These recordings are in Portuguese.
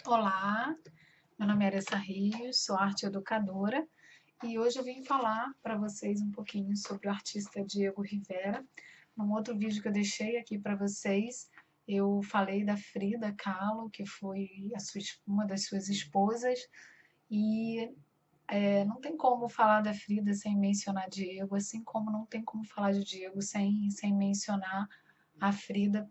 Olá, meu nome é Aressa Rios, sou arte educadora e hoje eu vim falar para vocês um pouquinho sobre o artista Diego Rivera. Num outro vídeo que eu deixei aqui para vocês, eu falei da Frida Kahlo, que foi uma das suas esposas, e não tem como falar da Frida sem mencionar Diego, assim como não tem como falar de Diego sem mencionar a Frida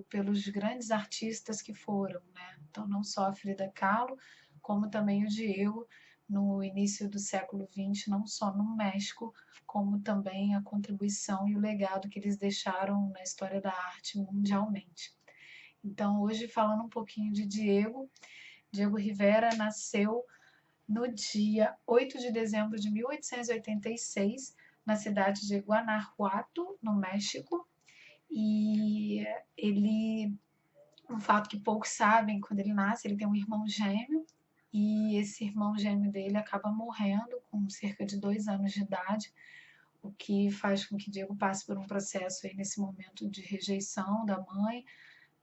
pelos grandes artistas que foram, né? Então, não só a Frida Kahlo, como também o Diego, no início do século XX, não só no México, como também a contribuição e o legado que eles deixaram na história da arte mundialmente. Então, hoje, falando um pouquinho de Diego, Diego Rivera nasceu no dia 8 de dezembro de 1886, na cidade de Guanajuato, no México, e ele, um fato que poucos sabem, quando ele nasce, ele tem um irmão gêmeo, e esse irmão gêmeo dele acaba morrendo com cerca de 2 anos de idade, o que faz com que Diego passe por um processo aí nesse momento de rejeição da mãe,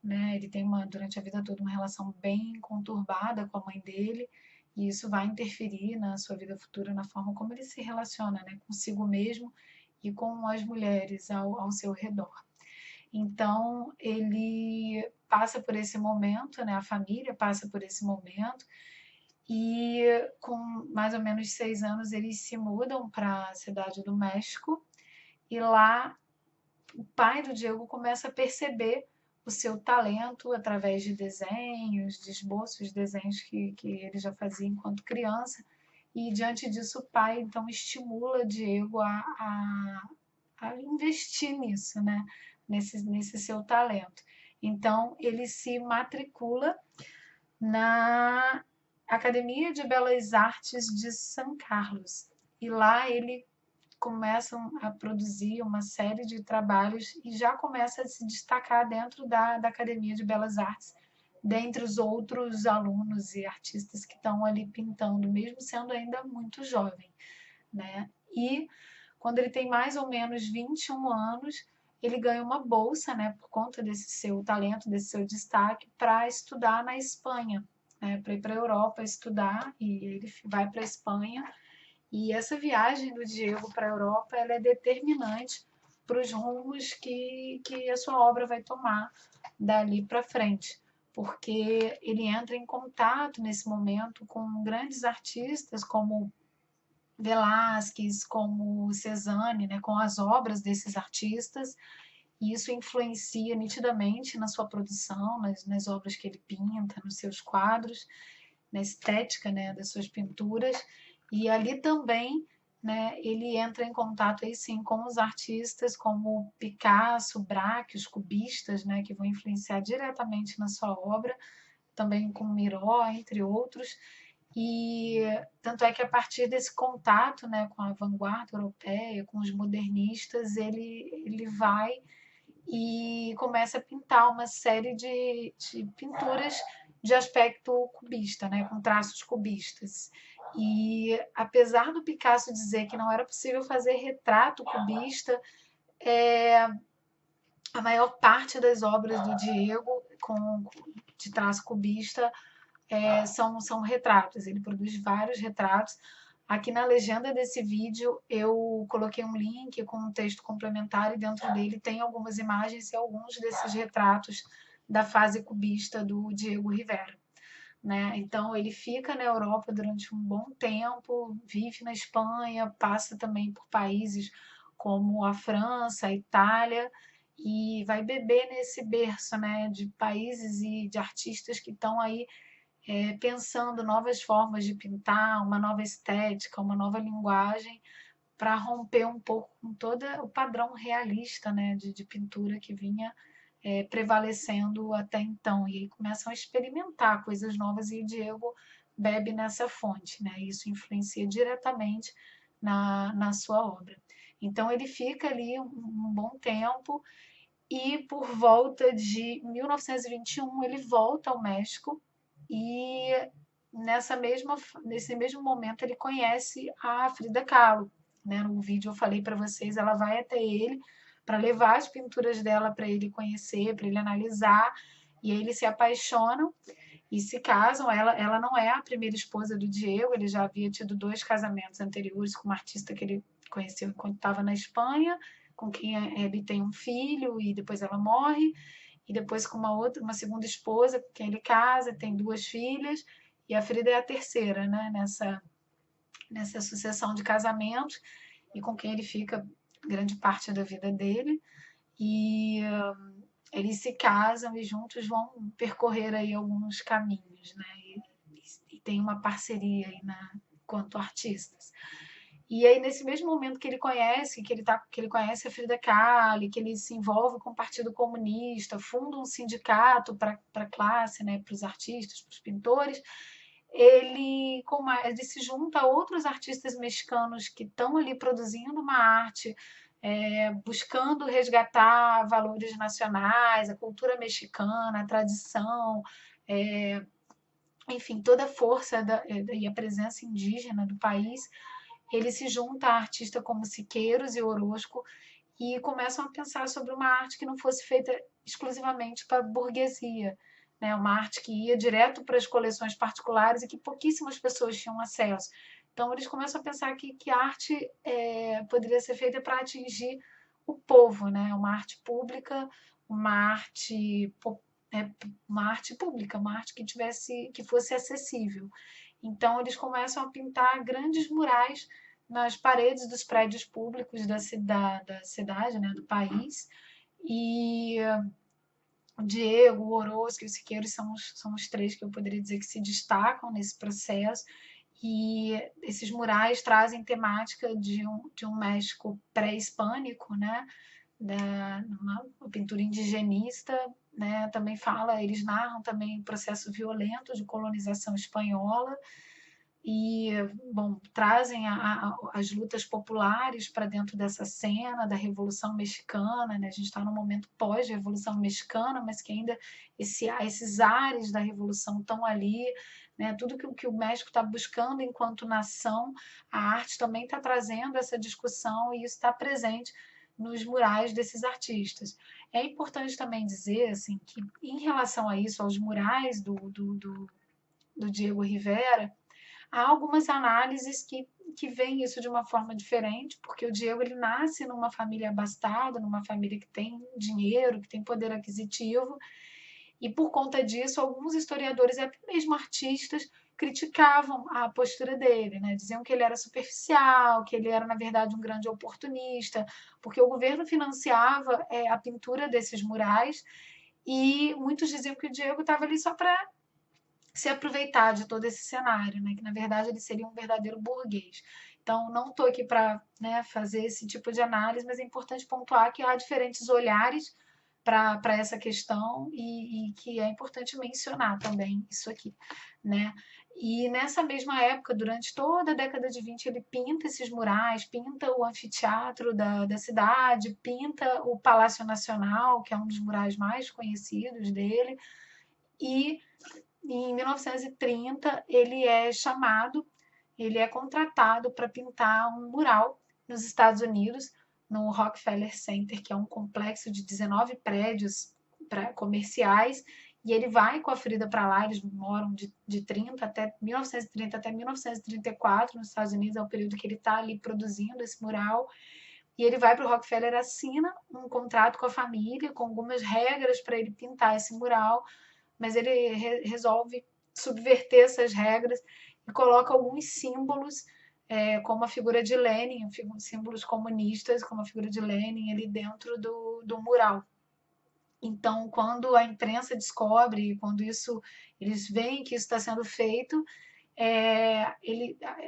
né? Ele tem durante a vida toda uma relação bem conturbada com a mãe dele, e isso vai interferir na sua vida futura, na forma como ele se relaciona, né, consigo mesmo e com as mulheres ao seu redor. Então, ele passa por esse momento, né? A família passa por esse momento, e com mais ou menos 6 anos eles se mudam para a cidade do México, e lá o pai do Diego começa a perceber o seu talento através de desenhos, de esboços, de desenhos que ele já fazia enquanto criança, e diante disso o pai então estimula Diego a investir nisso, né? Nesse seu talento. Então, ele se matricula na Academia de Belas Artes de São Carlos. E lá ele começa a produzir uma série de trabalhos e já começa a se destacar dentro da Academia de Belas Artes, dentre os outros alunos e artistas que estão ali pintando, mesmo sendo ainda muito jovem, né? E quando ele tem mais ou menos 21 anos, ele ganha uma bolsa, né, por conta desse seu talento, desse seu destaque, para estudar na Espanha, né, para ir para a Europa estudar, e ele vai para a Espanha. E essa viagem do Diego para a Europa, ela é determinante para os rumos que a sua obra vai tomar dali para frente, porque ele entra em contato nesse momento com grandes artistas como Velázquez, como Cezanne, né, com as obras desses artistas, e isso influencia nitidamente na sua produção, nas obras que ele pinta, nos seus quadros, na estética, né, das suas pinturas, e ali também, né, ele entra em contato aí sim com os artistas como Picasso, Braque, os cubistas, né, que vão influenciar diretamente na sua obra, também com Miró, entre outros, e tanto é que a partir desse contato, né, com a vanguarda europeia, com os modernistas, ele vai e começa a pintar uma série de pinturas de aspecto cubista, né, com traços cubistas. E apesar do Picasso dizer que não era possível fazer retrato cubista, a maior parte das obras do Diego de traço cubista são retratos. Ele produz vários retratos. Aqui na legenda desse vídeo eu coloquei um link com um texto complementar, e dentro dele tem algumas imagens e alguns desses retratos da fase cubista do Diego Rivera, né? Então ele fica na Europa durante um bom tempo, vive na Espanha, passa também por países como a França, a Itália, e vai beber nesse berço, né, de países e de artistas que estão aí pensando novas formas de pintar, uma nova estética, uma nova linguagem, para romper um pouco com todo o padrão realista, né, de pintura que vinha prevalecendo até então. E aí começam a experimentar coisas novas, e o Diego bebe nessa fonte, né? Isso influencia diretamente na sua obra. Então ele fica ali um bom tempo, e por volta de 1921 ele volta ao México, e nesse mesmo momento ele conhece a Frida Kahlo, né? No vídeo eu falei para vocês, ela vai até ele para levar as pinturas dela para ele conhecer, para ele analisar, e aí eles se apaixonam, e se casam. Ela não é a primeira esposa do Diego, ele já havia tido 2 casamentos anteriores com uma artista que ele conheceu enquanto estava na Espanha, com quem ele tem um filho e depois ela morre, e depois com uma segunda esposa com quem ele casa, tem 2 filhas, e a Frida é a terceira, né, nessa sucessão de casamentos, e com quem ele fica grande parte da vida dele. E eles se casam e juntos vão percorrer aí alguns caminhos, né? E tem uma parceria aí quanto artistas. E aí, nesse mesmo momento que ele conhece, que ele conhece a Frida Kahlo, que ele se envolve com o Partido Comunista, funda um sindicato para a classe, né, para os artistas, para os pintores, ele se junta a outros artistas mexicanos que estão ali produzindo uma arte, buscando resgatar valores nacionais, a cultura mexicana, a tradição, enfim, toda a força e a presença indígena do país. Ele se junta a artistas como Siqueiros e Orozco e começam a pensar sobre uma arte que não fosse feita exclusivamente para a burguesia, né? Uma arte que ia direto para as coleções particulares e que pouquíssimas pessoas tinham acesso. Então, eles começam a pensar que a arte poderia ser feita para atingir o povo, né? Uma arte pública, uma arte, uma arte pública, uma arte que fosse acessível. Então, eles começam a pintar grandes murais nas paredes dos prédios públicos da cidade, né, do país. E o Diego, o Orozco e o Siqueiros são os 3 que eu poderia dizer que se destacam nesse processo. E esses murais trazem temática de um México pré-hispânico, né? Uma pintura indigenista, né? Também eles narram também o processo violento de colonização espanhola e, bom, trazem as lutas populares para dentro dessa cena da Revolução Mexicana, né? A gente está no momento pós-Revolução Mexicana, mas que ainda esses ares da Revolução estão ali, né? Tudo que o México está buscando enquanto nação, a arte também está trazendo essa discussão e isso está presente nos murais desses artistas. É importante também dizer assim, que, em relação a isso, aos murais do Diego Rivera, há algumas análises que veem isso de uma forma diferente, porque o Diego ele nasce numa família abastada, numa família que tem dinheiro, que tem poder aquisitivo, e por conta disso, alguns historiadores e até mesmo artistas criticavam a postura dele, né? Diziam que ele era superficial, que ele era, na verdade, um grande oportunista, porque o governo financiava a pintura desses murais e muitos diziam que o Diego estava ali só para se aproveitar de todo esse cenário, né? Que na verdade ele seria um verdadeiro burguês. Então, não estou aqui para, né, fazer esse tipo de análise, mas é importante pontuar que há diferentes olhares para essa questão e que é importante mencionar também isso aqui, né? E nessa mesma época, durante toda a década de 20, ele pinta esses murais, pinta o anfiteatro da cidade, pinta o Palácio Nacional, que é um dos murais mais conhecidos dele, e em 1930 ele é contratado para pintar um mural nos Estados Unidos, no Rockefeller Center, que é um complexo de 19 prédios comerciais, e ele vai com a Frida para lá, eles moram de 30 até 1930 até 1934 nos Estados Unidos, é o período que ele está ali produzindo esse mural, e ele vai para o Rockefeller, assina um contrato com a família, com algumas regras para ele pintar esse mural, mas ele resolve subverter essas regras e coloca alguns símbolos, como a figura de Lenin, símbolos comunistas, como a figura de Lenin ali dentro do mural. Então, quando a imprensa descobre, quando eles veem que isso está sendo feito,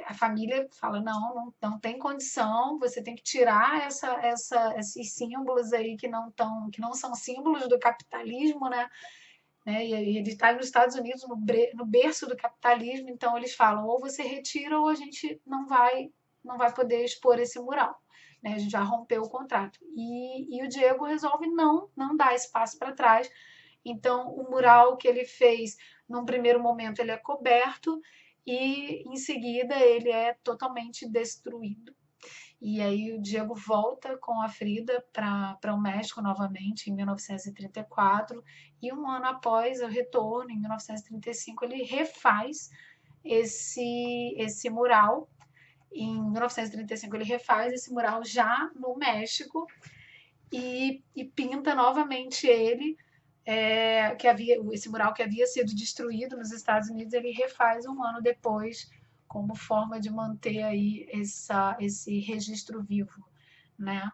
a família fala, não tem condição, você tem que tirar esses símbolos aí que não são símbolos do capitalismo, né? E ele está nos Estados Unidos, no berço do capitalismo, então eles falam, ou você retira ou a gente não vai poder expor esse mural. Né? A gente já rompeu o contrato. E o Diego resolve não dar espaço para trás. Então, o mural que ele fez, num primeiro momento, ele é coberto e, em seguida, ele é totalmente destruído. E aí o Diego volta com a Frida para o México novamente em 1934, e um ano após o retorno, em 1935, ele refaz esse mural. Em 1935 ele refaz esse mural já no México e pinta novamente ele, esse mural que havia sido destruído nos Estados Unidos, ele refaz um ano depois, como forma de manter aí esse registro vivo, né?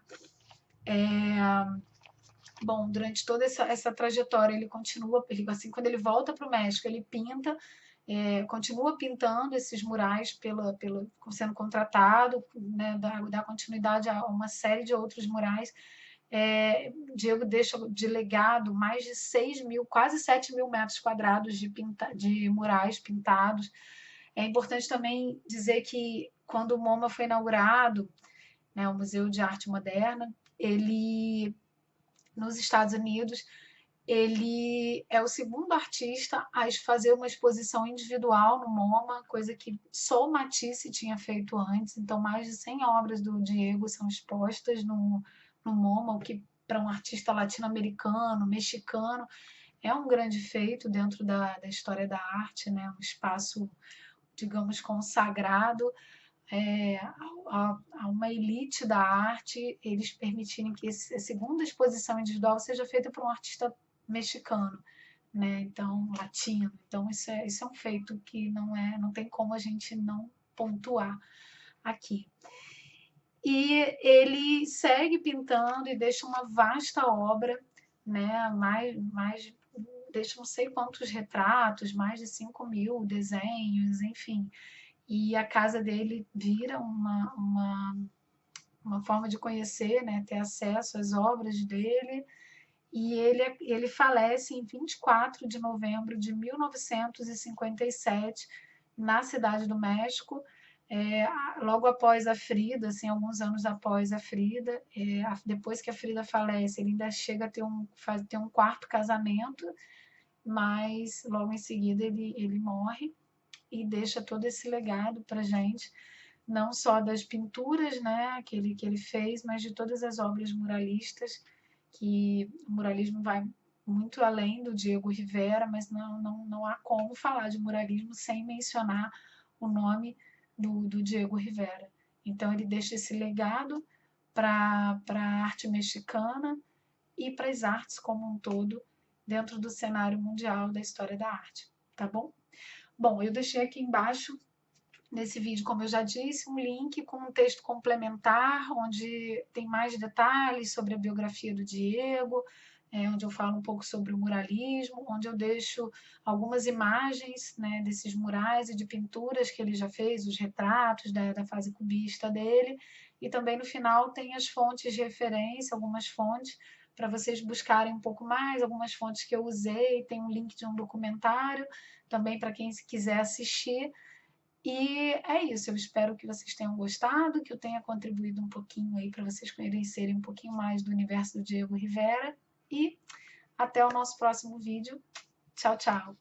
Bom, durante toda essa trajetória, ele continua, assim, quando ele volta para o México, ele pinta, continua pintando esses murais sendo contratado, né, dá continuidade a uma série de outros murais. Diego deixa de legado mais de 6 mil, quase 7 mil metros quadrados de murais pintados. É importante também dizer que quando o MoMA foi inaugurado, né, o Museu de Arte Moderna, ele, nos Estados Unidos, ele é o segundo artista a fazer uma exposição individual no MoMA, coisa que só o Matisse tinha feito antes. Então, mais de 100 obras do Diego são expostas no MoMA, o que para um artista latino-americano, mexicano, é um grande feito dentro da história da arte, né? Um espaço, digamos, consagrado a uma elite da arte, eles permitirem que a segunda exposição individual seja feita por um artista mexicano, né? Então, latino. Então, isso é um feito que não tem como a gente não pontuar aqui. E ele segue pintando e deixa uma vasta obra, né? Deixa não sei quantos retratos, mais de 5 mil desenhos, enfim. E a casa dele vira uma forma de conhecer, né? Ter acesso às obras dele. E ele falece em 24 de novembro de 1957, na cidade do México, logo após a Frida, assim, alguns anos após a Frida. Depois que a Frida falece, ele ainda chega a ter um quarto casamento, mas logo em seguida ele morre e deixa todo esse legado para gente, não só das pinturas, né, que ele fez, mas de todas as obras muralistas, que o muralismo vai muito além do Diego Rivera, mas não há como falar de muralismo sem mencionar o nome do Diego Rivera. Então ele deixa esse legado para a arte mexicana e para as artes como um todo dentro do cenário mundial da história da arte, tá bom? Bom, eu deixei aqui embaixo nesse vídeo, como eu já disse, um link com um texto complementar, onde tem mais detalhes sobre a biografia do Diego, onde eu falo um pouco sobre o muralismo, onde eu deixo algumas imagens, né, desses murais e de pinturas que ele já fez, os retratos da fase cubista dele, e também no final tem as fontes de referência, algumas fontes, para vocês buscarem um pouco mais, algumas fontes que eu usei, tem um link de um documentário, também para quem quiser assistir. E é isso, eu espero que vocês tenham gostado, que eu tenha contribuído um pouquinho aí para vocês conhecerem um pouquinho mais do universo do Diego Rivera. E até o nosso próximo vídeo. Tchau, tchau!